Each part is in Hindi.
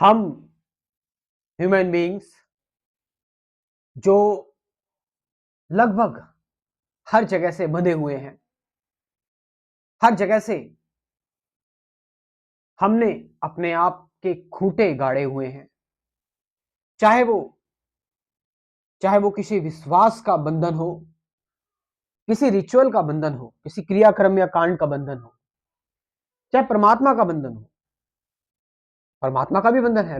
हम ह्यूमन बीइंग्स जो लगभग हर जगह से बंधे हुए हैं, हर जगह से हमने अपने आप के खूंटे गाड़े हुए हैं। चाहे वो चाहे वो किसी विश्वास का बंधन हो, किसी रिचुअल का बंधन हो, किसी क्रियाक्रम या कांड का बंधन हो, चाहे परमात्मा का बंधन हो। परमात्मा का भी बंधन है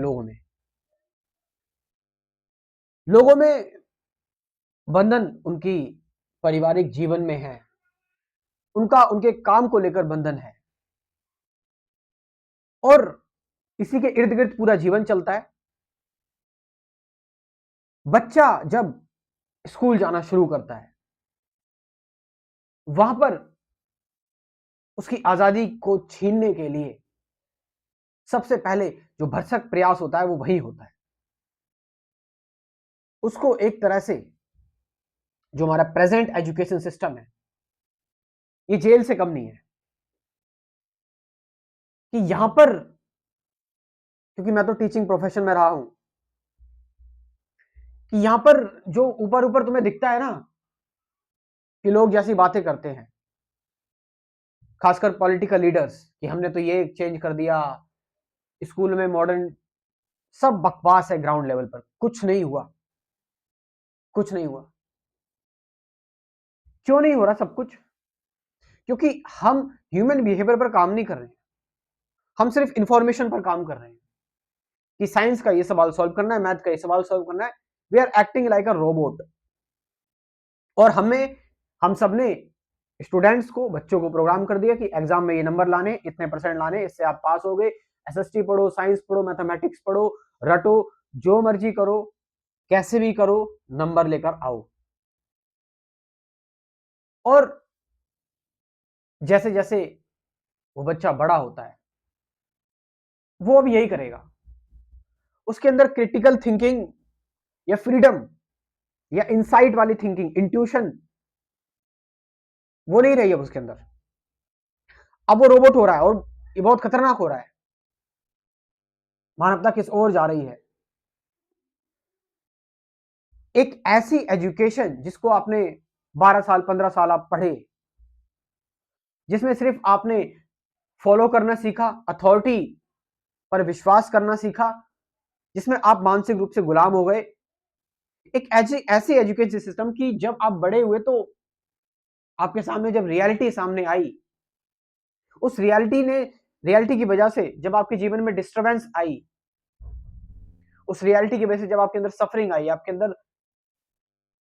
लोगों में बंधन उनकी पारिवारिक जीवन में है, उनका उनके काम को लेकर बंधन है, और इसी के इर्द गिर्द पूरा जीवन चलता है। बच्चा जब स्कूल जाना शुरू करता है, वहां पर उसकी आजादी को छीनने के लिए सबसे पहले जो भरसक प्रयास होता है वो वही होता है। उसको एक तरह से जो हमारा प्रेजेंट एजुकेशन सिस्टम है, ये जेल से कम नहीं है। कि यहां पर, क्योंकि मैं तो टीचिंग प्रोफेशन में रहा हूं, कि यहां पर जो ऊपर ऊपर तुम्हें दिखता है ना, कि लोग जैसी बातें करते हैं, खासकर पॉलिटिकल लीडर्स, कि हमने तो ये चेंज कर दिया स्कूल में मॉडर्न, सब बकवास है। ग्राउंड लेवल पर कुछ नहीं हुआ, कुछ नहीं हुआ। क्यों नहीं हो रहा सब कुछ? क्योंकि हम ह्यूमन बिहेवियर पर काम नहीं कर रहे हैं, हम सिर्फ इंफॉर्मेशन पर काम कर रहे हैं कि साइंस का ये सवाल सॉल्व करना है, मैथ का ये सवाल सॉल्व करना है। We are acting like a robot. और हम सब ने स्टूडेंट्स को, बच्चों को प्रोग्राम कर दिया कि एग्जाम में ये नंबर लाने, इतने परसेंट लाने, इससे आप पास हो गए। एसएसटी पढ़ो, साइंस पढ़ो, मैथमेटिक्स पढ़ो, रटो, जो मर्जी करो, कैसे भी करो, नंबर लेकर आओ। और जैसे जैसे वो बच्चा बड़ा होता है, वो अब यही करेगा। उसके अंदर क्रिटिकल थिंकिंग या फ्रीडम या इनसाइट वाली थिंकिंग, इंट्यूशन, वो नहीं रही अब उसके अंदर। अब वो रोबोट हो रहा है, और ये बहुत खतरनाक हो रहा है। मानवता किस ओर जा रही है? एक ऐसी एजुकेशन जिसको आपने 12 साल 15 साल आप पढ़े, जिसमें सिर्फ आपने फॉलो करना सीखा, अथॉरिटी पर विश्वास करना सीखा, जिसमें आप मानसिक रूप से गुलाम हो गए। एक ऐसी ऐसी एजुकेशन सिस्टम की जब आप बड़े हुए तो आपके सामने जब रियलिटी सामने आई, उस रियलिटी की वजह से जब आपके जीवन में डिस्टरबेंस आई, उस रियलिटी की वजह से जब आपके अंदर सफरिंग आई, आपके अंदर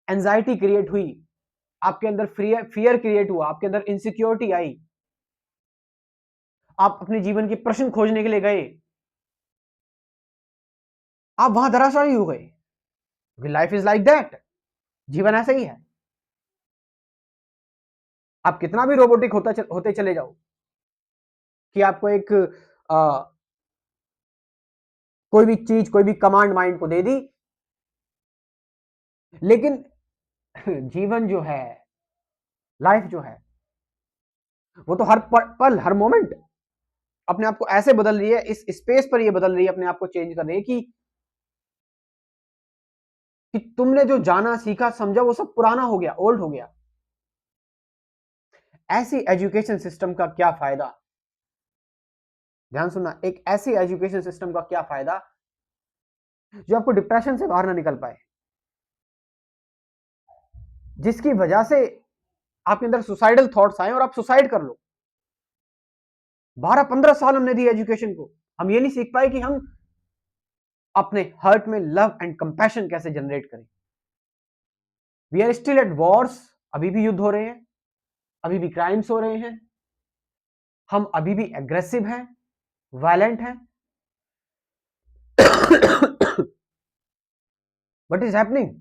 एंजाइटी क्रिएट हुई, आपके अंदर फियर क्रिएट हुआ, आपके अंदर इनसिक्योरिटी आई, आप अपने जीवन के प्रश्न खोजने के लिए गए, आप वहां धराशायी हो गए। Life is like that. जीवन ऐसा ही है। आप कितना भी रोबोटिक होते चले जाओ, कि आपको एक कोई भी चीज, कोई भी कमांड माइंड को दे दी, लेकिन जीवन जो है, लाइफ जो है, वो तो हर पल हर मोमेंट अपने आप को ऐसे बदल रही है, इस स्पेस पर ये बदल रही है, अपने आप को चेंज कर रही है, कि तुमने जो जाना, सीखा, समझा, वो सब पुराना हो गया, ओल्ड हो गया। ऐसी एजुकेशन सिस्टम का क्या फायदा? ध्यान सुनना, एक ऐसी एजुकेशन सिस्टम का क्या फायदा जो आपको डिप्रेशन से बाहर ना निकल पाए, जिसकी वजह से आपके अंदर सुसाइडल थॉट्स आए और आप सुसाइड कर लो। 12-15 साल हमने दी एजुकेशन को, हम ये नहीं सीख पाए कि हम अपने हर्ट में लव एंड कंपैशन कैसे जनरेट करें। We are still at wars. अभी भी युद्ध हो रहे हैं, अभी भी क्राइम्स हो रहे हैं, हम अभी भी एग्रेसिव हैं, वायलेंट हैं। What is happening?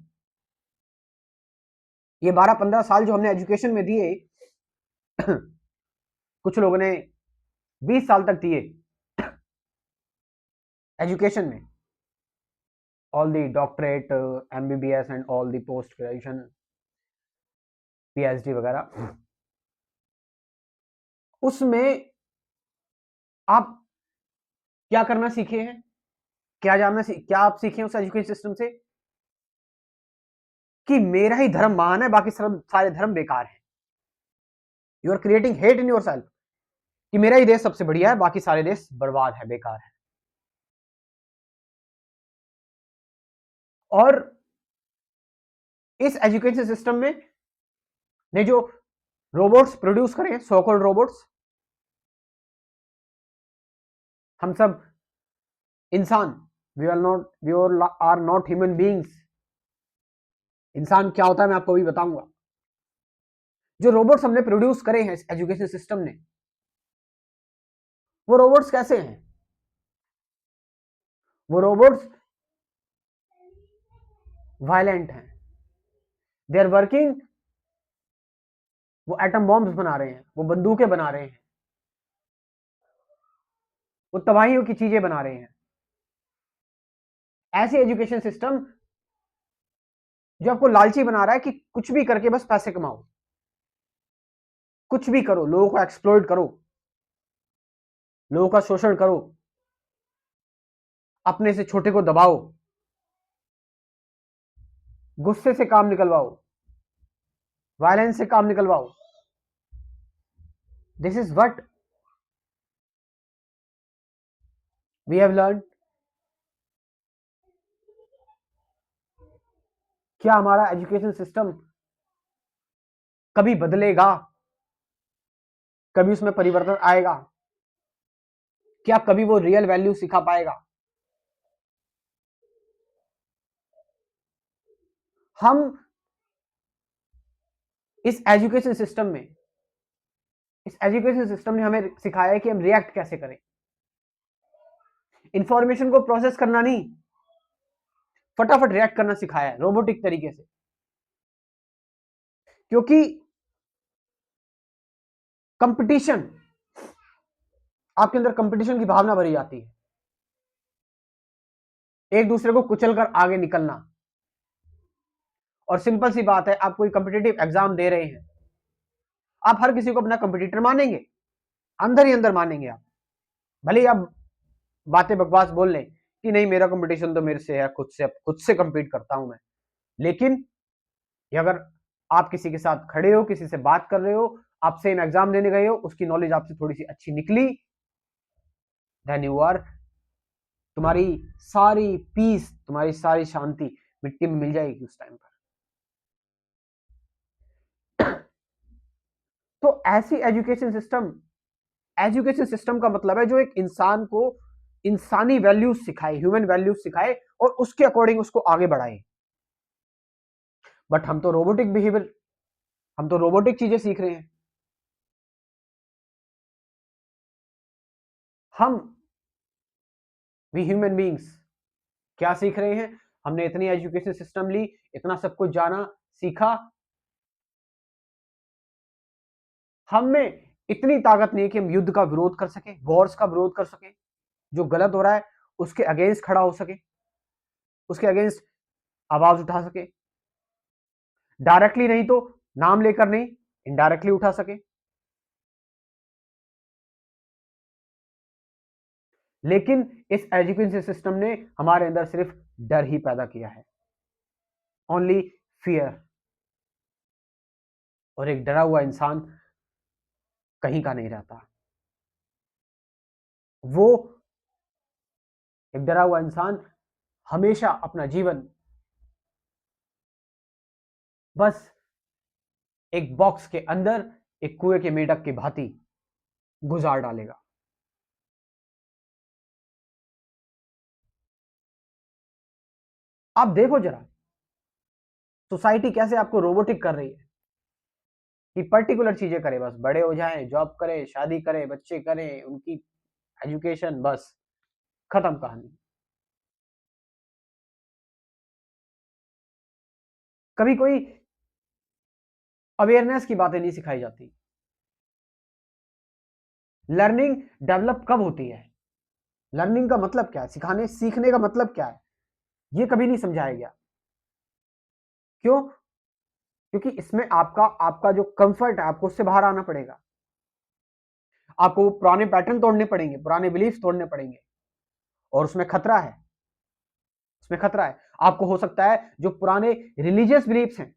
ये 12-15 साल जो हमने एजुकेशन में दिए, कुछ लोगों ने 20 साल तक दिए एजुकेशन में, all the doctorate, MBBS and all the post graduation, PhD वगैरह। उसमें आप क्या करना सीखे हैं? क्या आप सीखे उस एजुकेशन सिस्टम से कि मेरा ही धर्म महान है, बाकी सारे धर्म बेकार है। You are creating hate in yourself कि मेरा ही देश सबसे बढ़िया है, बाकी सारे देश बर्बाद है, बेकार है। और इस एजुकेशन सिस्टम में ने जो रोबोट्स प्रोड्यूस करे, सो कॉल्ड रोबोट्स, हम सब इंसान, we are not human beings. इंसान क्या होता है मैं आपको अभी बताऊंगा। जो रोबोट्स हमने प्रोड्यूस करे हैं इस एजुकेशन सिस्टम ने, वो रोबोट्स कैसे हैं? वो रोबोट्स वायलेंट हैं, दे आर वर्किंग, वो एटम बॉम्ब्स बना रहे हैं, वो बंदूकें बना रहे हैं, वो तबाहियों की चीजें बना रहे हैं। ऐसे एजुकेशन सिस्टम जो आपको लालची बना रहा है कि कुछ भी करके बस पैसे कमाओ, कुछ भी करो, लोगों को एक्सप्लॉइट करो, लोगों का शोषण करो, अपने से छोटे को दबाओ, गुस्से से काम निकलवाओ, वायलेंस से काम निकलवाओ। This is what we have learn. क्या हमारा एजुकेशन सिस्टम कभी बदलेगा? कभी उसमें परिवर्तन आएगा? क्या कभी वो रियल वैल्यू सिखा पाएगा? हम इस एजुकेशन सिस्टम में, इस एजुकेशन सिस्टम ने हमें सिखाया है कि हम रिएक्ट कैसे करें, इंफॉर्मेशन को प्रोसेस करना नहीं, फटाफट रिएक्ट करना सिखाया है रोबोटिक तरीके से। क्योंकि कंपटीशन, आपके अंदर कंपटीशन की भावना भरी जाती है, एक दूसरे को कुचलकर आगे निकलना। और सिंपल सी बात है, आप कोई कॉम्पिटिटिव एग्जाम दे रहे हैं, आप हर किसी को अपना कंपटीटर मानेंगे, अंदर ही अंदर मानेंगे आप, भले ही आप बातें बकवास बोल लें कि नहीं मेरा कंपटीशन तो मेरे से है, खुद से कंपीट करता हूं मैं। लेकिन अगर आप किसी के साथ खड़े हो, किसी से बात कर रहे हो, आप सेम एग्जाम देने गए हो, उसकी नॉलेज आपसे थोड़ी सी अच्छी निकली, देन यू आर, तुम्हारी सारी पीस, तुम्हारी सारी शांति मिट्टी में मिल जाएगी उस टाइम पर। तो ऐसी एजुकेशन सिस्टम का मतलब है जो एक इंसान को इंसानी वैल्यूज सिखाए, ह्यूमन वैल्यूज सिखाए और उसके अकॉर्डिंग उसको आगे बढ़ाए। बट हम तो रोबोटिक बिहेवियर, हम तो रोबोटिक चीजें सीख रहे हैं। हम वी ह्यूमन बींग्स क्या सीख रहे हैं? हमने इतनी एजुकेशन सिस्टम ली, इतना सब कुछ जाना, सीखा, हम में इतनी ताकत नहीं है कि हम युद्ध का विरोध कर सके, वॉर्स का विरोध कर सके, जो गलत हो रहा है उसके अगेंस्ट खड़ा हो सके, उसके अगेंस्ट आवाज उठा सके, डायरेक्टली नहीं तो नाम लेकर नहीं, इनडायरेक्टली उठा सके। लेकिन इस एजुकेशन सिस्टम ने हमारे अंदर सिर्फ डर ही पैदा किया है, ओनली फियर। और एक डरा हुआ इंसान कहीं का नहीं रहता। वो एक डरा हुआ इंसान हमेशा अपना जीवन बस एक बॉक्स के अंदर एक कुएं के मेढक की भांति गुजार डालेगा। आप देखो जरा सोसाइटी कैसे आपको रोबोटिक कर रही है कि पर्टिकुलर चीजें करे, बस बड़े हो जाएं, जॉब करें, शादी करें, बच्चे करें, उनकी एजुकेशन, बस खत्म कहानी। कभी कोई अवेयरनेस की बातें नहीं सिखाई जाती। लर्निंग डेवलप कब होती है? लर्निंग का मतलब क्या है? सिखाने सीखने का मतलब क्या है? ये कभी नहीं समझाया गया। क्यों? क्योंकि इसमें आपका आपका जो कंफर्ट है, आपको उससे बाहर आना पड़ेगा, आपको पुराने पैटर्न तोड़ने पड़ेंगे, पुराने बिलीफ तोड़ने पड़ेंगे, और उसमें खतरा है। इसमें खतरा है। आपको हो सकता है जो पुराने रिलीजियस बिलीफ्स हैं,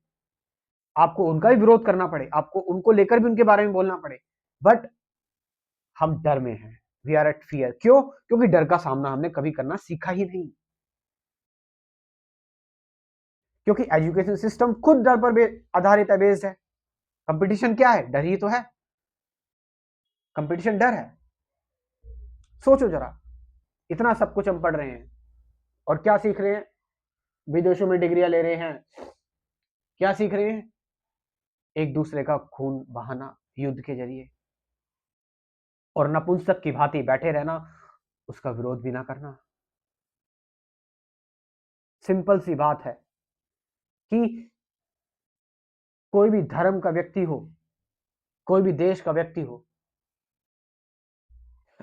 आपको उनका भी विरोध करना पड़े, आपको उनको लेकर भी उनके बारे में बोलना पड़े, बट हम डर में हैं, वी आर एट फियर। क्यों? क्योंकि डर का सामना हमने कभी करना सीखा ही नहीं, क्योंकि एजुकेशन सिस्टम खुद डर पर आधारित है, बेस्ड है। कंपटीशन क्या है? डर ही तो है, कंपटीशन डर है। सोचो जरा, इतना सब कुछ हम पढ़ रहे हैं और क्या सीख रहे हैं? विदेशों में डिग्रियां ले रहे हैं, क्या सीख रहे हैं? एक दूसरे का खून बहाना युद्ध के जरिए, और नपुंसक की भांति बैठे रहना, उसका विरोध भी ना करना। सिंपल सी बात है कि कोई भी धर्म का व्यक्ति हो, कोई भी देश का व्यक्ति हो,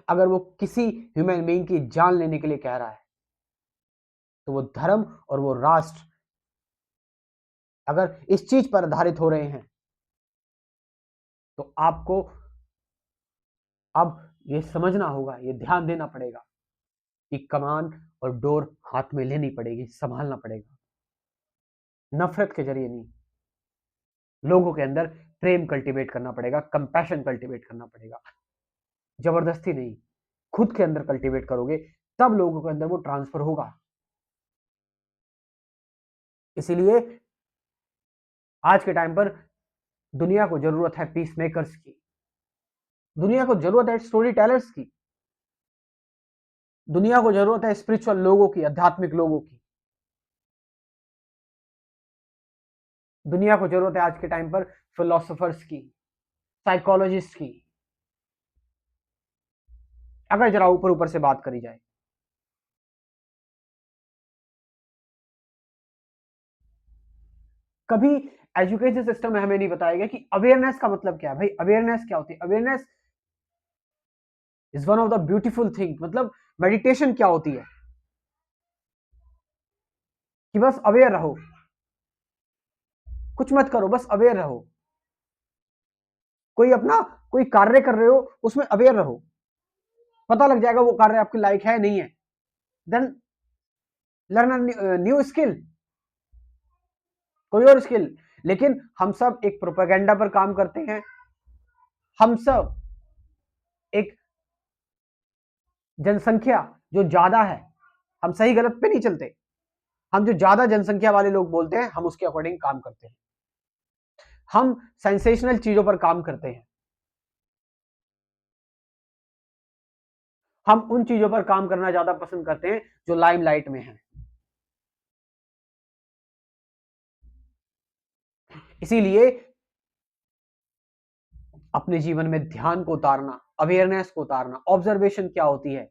अगर वो किसी ह्यूमन बीइंग की जान लेने के लिए कह रहा है, तो वो धर्म और वो राष्ट्र अगर इस चीज पर आधारित हो रहे हैं, तो आपको अब ये समझना होगा, ये ध्यान देना पड़ेगा कि कमान और डोर हाथ में लेनी पड़ेगी, संभालना पड़ेगा। नफरत के जरिए नहीं, लोगों के अंदर प्रेम कल्टीवेट करना पड़ेगा, कंपैशन कल्टीवेट करना पड़ेगा, जबरदस्ती नहीं। खुद के अंदर कल्टीवेट करोगे तब लोगों के अंदर वो ट्रांसफर होगा। इसीलिए आज के टाइम पर दुनिया को जरूरत है पीस मेकर्स की, दुनिया को जरूरत है स्टोरी टेलर्स की, दुनिया को जरूरत है स्पिरिचुअल लोगों की, आध्यात्मिक लोगों की। दुनिया को जरूरत है आज के टाइम पर फिलोसोफर्स की, साइकोलॉजिस्ट की, अगर जरा ऊपर ऊपर से बात करी जाए। कभी एजुकेशन सिस्टम में हमें नहीं बताया गया कि अवेयरनेस का मतलब क्या है। भाई अवेयरनेस क्या होती है? Awareness is one of the beautiful thing. मतलब मेडिटेशन क्या होती है? कि बस अवेयर रहो, कुछ मत करो, बस अवेयर रहो। कोई अपना कोई कार्य कर रहे हो, उसमें अवेयर रहो, पता लग जाएगा वो कार्य आपके लायक है नहीं है, देन लर्न न्यू स्किल, कोई और स्किल। लेकिन हम सब एक प्रोपेगेंडा पर काम करते हैं, हम सब एक जनसंख्या जो ज्यादा है, हम सही गलत पे नहीं चलते, हम जो ज्यादा जनसंख्या वाले लोग बोलते हैं हम उसके अकॉर्डिंग काम करते हैं, हम सेंसेशनल चीजों पर काम करते हैं, हम उन चीजों पर काम करना ज्यादा पसंद करते हैं जो लाइमलाइट में है। इसीलिए अपने जीवन में ध्यान को उतारना, अवेयरनेस को उतारना, ऑब्जर्वेशन क्या होती है,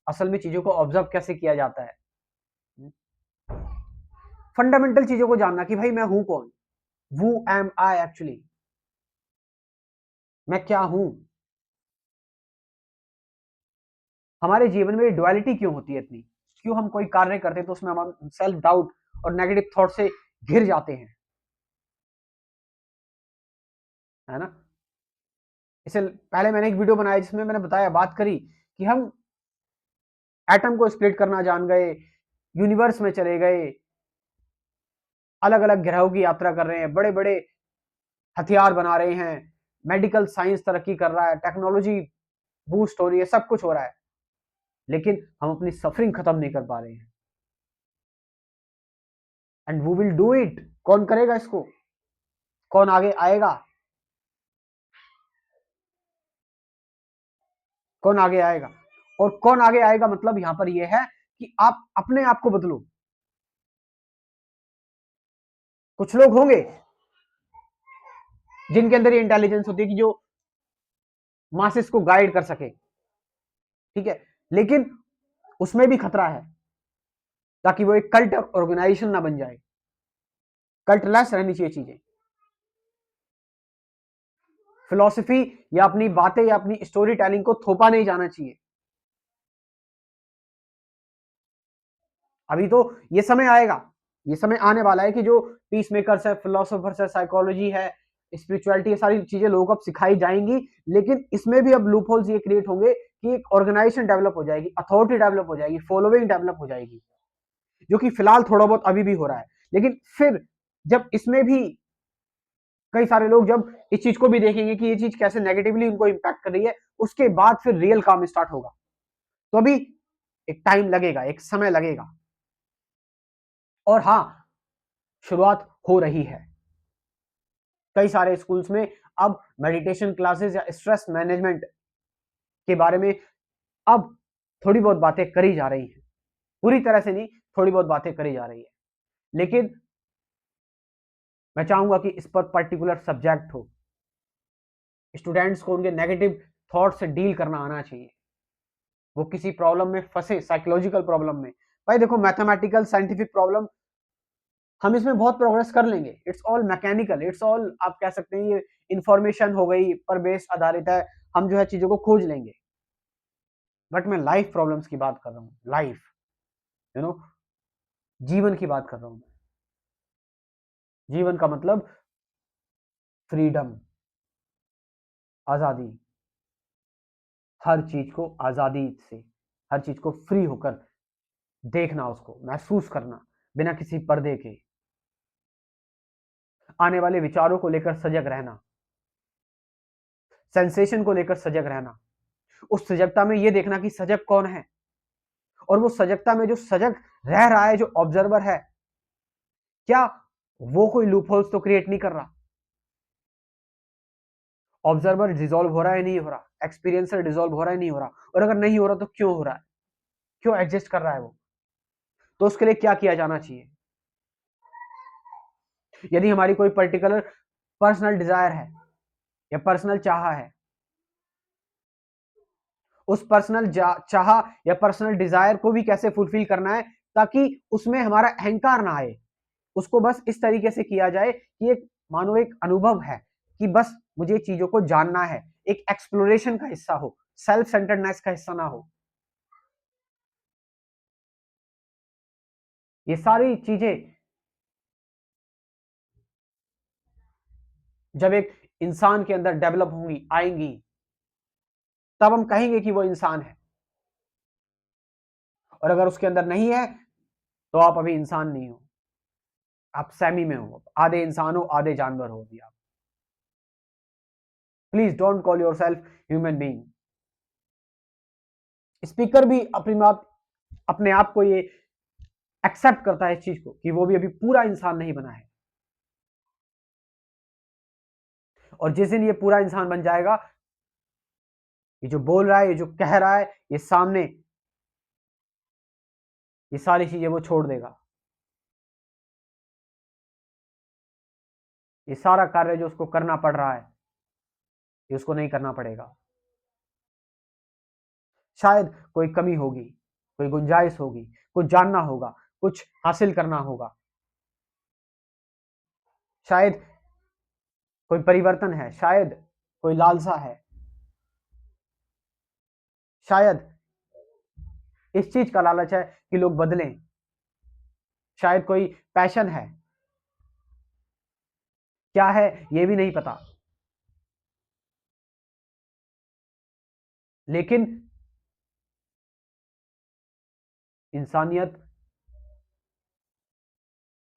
असल में चीजों को ऑब्जर्व कैसे किया जाता है, फंडामेंटल चीजों को जानना कि भाई मैं हूं कौन, who am I एक्चुअली, मैं क्या हूं। हमारे जीवन में डुअलिटी क्यों होती है इतनी? क्यों हम कोई कार्य करते हैं तो उसमें हम सेल्फ डाउट और नेगेटिव थॉट से घिर जाते हैं, है ना? इससे पहले मैंने एक वीडियो बनाया जिसमें मैंने बताया, बात करी कि हम एटम को स्प्लिट करना जान गए, यूनिवर्स में चले गए, अलग अलग ग्रहों की यात्रा कर रहे हैं, बड़े बड़े हथियार बना रहे हैं, मेडिकल साइंस तरक्की कर रहा है, टेक्नोलॉजी बूस्ट हो रही है, सब कुछ हो रहा है, लेकिन हम अपनी सफरिंग खत्म नहीं कर पा रहे हैं। And we will do it. कौन करेगा इसको? कौन आगे आएगा? कौन आगे आएगा? और कौन आगे आएगा मतलब यहां पर यह है कि आप अपने आप को बदलो। कुछ लोग होंगे जिनके अंदर ये इंटेलिजेंस होती है कि जो मासेस को गाइड कर सके, ठीक है, लेकिन उसमें भी खतरा है, ताकि वो एक कल्ट ऑर्गेनाइजेशन ना बन जाए। कल्टलेस रहनी चाहिए चीजें, फिलॉसफी या अपनी बातें या अपनी स्टोरी टेलिंग को थोपा नहीं जाना चाहिए। अभी तो ये समय आएगा, ये समय आने वाला है कि जो पीस मेकर्स है, फिलोसोफर्स है, साइकोलॉजी है, स्पिरिचुअलिटी, ये सारी चीजें लोगों को अब सिखाई जाएंगी, लेकिन इसमें भी अब लूप होल्स ये क्रिएट होंगे कि एक ऑर्गेनाइजेशन डेवलप हो जाएगी, अथॉरिटी डेवलप हो जाएगी, फॉलोइंग डेवलप हो जाएगी, जो कि फिलहाल थोड़ा बहुत अभी भी हो रहा है। लेकिन फिर जब इसमें भी कई सारे लोग जब इस चीज को भी देखेंगे कि ये चीज कैसे नेगेटिवली उनको इंपैक्ट कर रही है, उसके बाद फिर रियल काम स्टार्ट होगा। तो अभी एक टाइम लगेगा, एक समय लगेगा। और हाँ, शुरुआत हो रही है। कई सारे स्कूल्स में अब मेडिटेशन क्लासेस या स्ट्रेस मैनेजमेंट के बारे में अब थोड़ी बहुत बातें करी जा रही हैं। पूरी तरह से नहीं, थोड़ी बहुत बातें करी जा रही है। लेकिन मैं चाहूंगा कि इस पर पर्टिकुलर सब्जेक्ट हो, स्टूडेंट्स को उनके नेगेटिव थॉट से डील करना आना चाहिए। वो किसी प्रॉब्लम में फंसे, साइकोलॉजिकल प्रॉब्लम में, भाई देखो मैथमेटिकल साइंटिफिक प्रॉब्लम हम इसमें बहुत प्रोग्रेस कर लेंगे, it's all mechanical, it's all आप कह सकते हैं ये इंफॉर्मेशन हो गई पर बेस आधारित है, हम जो है चीजों को खोज लेंगे। बट मैं लाइफ प्रॉब्लम्स की बात कर रहा हूँ, लाइफ, यू नो, जीवन की बात कर रहा हूँ। जीवन का मतलब फ्रीडम, आजादी, हर चीज को आजादी से, हर चीज को फ्री होकर देखना, उसको महसूस करना बिना किसी पर्दे के, आने वाले विचारों को लेकर सजग रहना, सेंसेशन को लेकर सजग रहना, उस सजगता में यह देखना कि सजग कौन है, और वो सजगता में जो सजग रह रहा है, जो ऑब्जर्वर है, क्या वो कोई लूप होल्स तो क्रिएट नहीं कर रहा। ऑब्जर्वर डिसॉल्व हो रहा है नहीं हो रहा, एक्सपीरियंसर डिसॉल्व हो रहा है नहीं हो रहा, और अगर नहीं हो रहा तो क्यों हो रहा है, क्यों एग्जिस्ट कर रहा है वो, तो उसके लिए क्या किया जाना चाहिए। यदि हमारी कोई पर्टिकुलर पर्सनल डिजायर है या पर्सनल चाह है, उस पर्सनल चाह या पर्सनल डिजायर को भी कैसे फुलफिल करना है ताकि उसमें हमारा अहंकार ना आए, उसको बस इस तरीके से किया जाए कि एक मानो एक अनुभव है कि बस मुझे चीजों को जानना है, एक एक्सप्लोरेशन का हिस्सा हो, सेल्फ सेंटर्डनेस का हिस्सा ना हो। ये सारी चीजें जब एक इंसान के अंदर डेवलप होंगी, आएंगी, तब हम कहेंगे कि वो इंसान है। और अगर उसके अंदर नहीं है तो आप अभी इंसान नहीं हो, आप सेमी में हो, आधे इंसान हो आधे जानवर हो अभी आप। Please don't call your self human being. Speaker भी अपने आप को ये एक्सेप्ट करता है इस चीज को कि वो भी अभी पूरा इंसान नहीं बना है, और जिस दिन ये पूरा इंसान बन जाएगा, ये जो बोल रहा है, ये जो कह रहा है, ये सामने, ये सारी चीजें वो छोड़ देगा। ये सारा कार्य जो उसको करना पड़ रहा है, ये उसको नहीं करना पड़ेगा। शायद कोई कमी होगी, कोई गुंजाइश होगी, कुछ जानना होगा, कुछ हासिल करना होगा, शायद कोई परिवर्तन है, शायद कोई लालसा है, शायद इस चीज का लालच है कि लोग बदलें, शायद कोई पैशन है, क्या है ये भी नहीं पता। लेकिन इंसानियत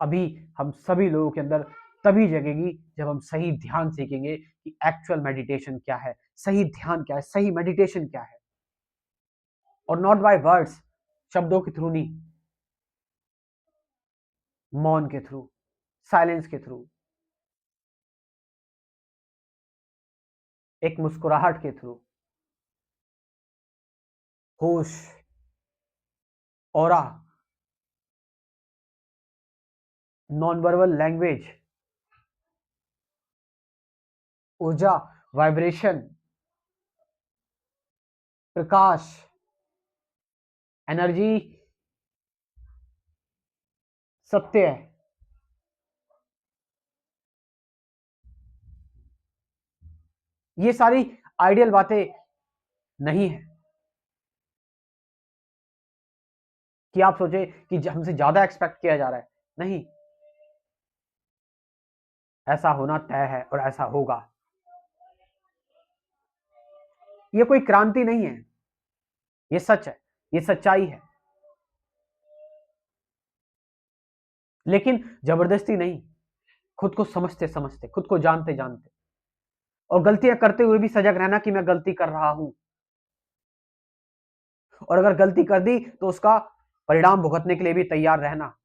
अभी हम सभी लोगों के अंदर तभी जगेगी जब हम सही ध्यान सीखेंगे कि एक्चुअल मेडिटेशन क्या है, सही ध्यान क्या है, सही मेडिटेशन क्या है। और नॉट बाय वर्ड्स, शब्दों के थ्रू नहीं, मौन के थ्रू, साइलेंस के थ्रू, एक मुस्कुराहट के थ्रू, होश, ऑरा, नॉन वर्बल लैंग्वेज, ऊर्जा, वाइब्रेशन, प्रकाश, एनर्जी, सत्य, ये सारी आइडियल बातें नहीं है कि आप सोचे कि हमसे ज्यादा एक्सपेक्ट किया जा रहा है। नहीं, ऐसा होना तय है और ऐसा होगा। ये कोई क्रांति नहीं है, ये सच है, ये सच्चाई है। लेकिन जबरदस्ती नहीं, खुद को समझते समझते, खुद को जानते जानते, और गलतियां करते हुए भी सजग रहना कि मैं गलती कर रहा हूं, और अगर गलती कर दी तो उसका परिणाम भुगतने के लिए भी तैयार रहना।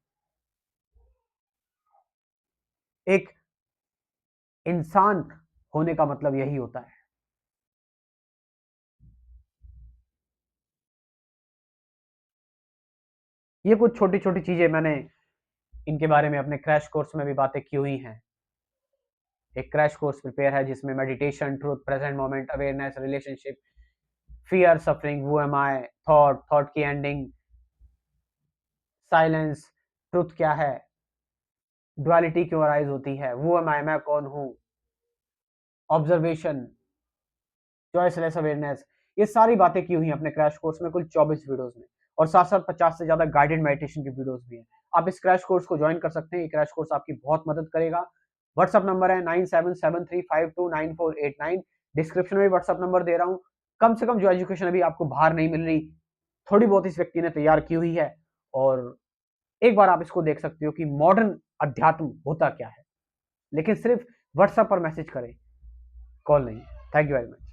एक इंसान होने का मतलब यही होता है। ये कुछ छोटी छोटी चीजें मैंने इनके बारे में अपने क्रैश कोर्स में भी बातें की हुई हैं। एक क्रैश कोर्स प्रिपेयर है जिसमें meditation, truth, present moment, awareness, relationship, fear, suffering, who am I, thought, thought की एंडिंग, साइलेंस, ट्रूथ क्या है, डुअलिटी क्यों अराइज होती है, वो एम आई, मैं कौन हूँ, ऑब्जर्वेशन, चॉइसलेस अवेयरनेस, ये सारी बातें की हुई हैं अपने क्रैश कोर्स में, कुल 24 वीडियोस में, और साथ साथ 50 से ज्यादा गाइडेड मेडिटेशन की वीडियोस भी हैं। आप इस क्रैश कोर्स को ज्वाइन कर सकते हैं। ये क्रैश कोर्स आपकी बहुत मदद करेगा। व्हाट्सअप नंबर है 9773529489। डिस्क्रिप्शन में व्हाट्सअप नंबर दे रहा हूँ। कम से कम जो एजुकेशन अभी आपको बाहर नहीं मिल रही, थोड़ी बहुत इस व्यक्ति ने तैयार की हुई है, और एक बार आप इसको देख सकते हो कि मॉडर्न अध्यात्म होता क्या है। लेकिन सिर्फ व्हाट्सएप पर मैसेज करें, कॉल नहीं। Thank you very much.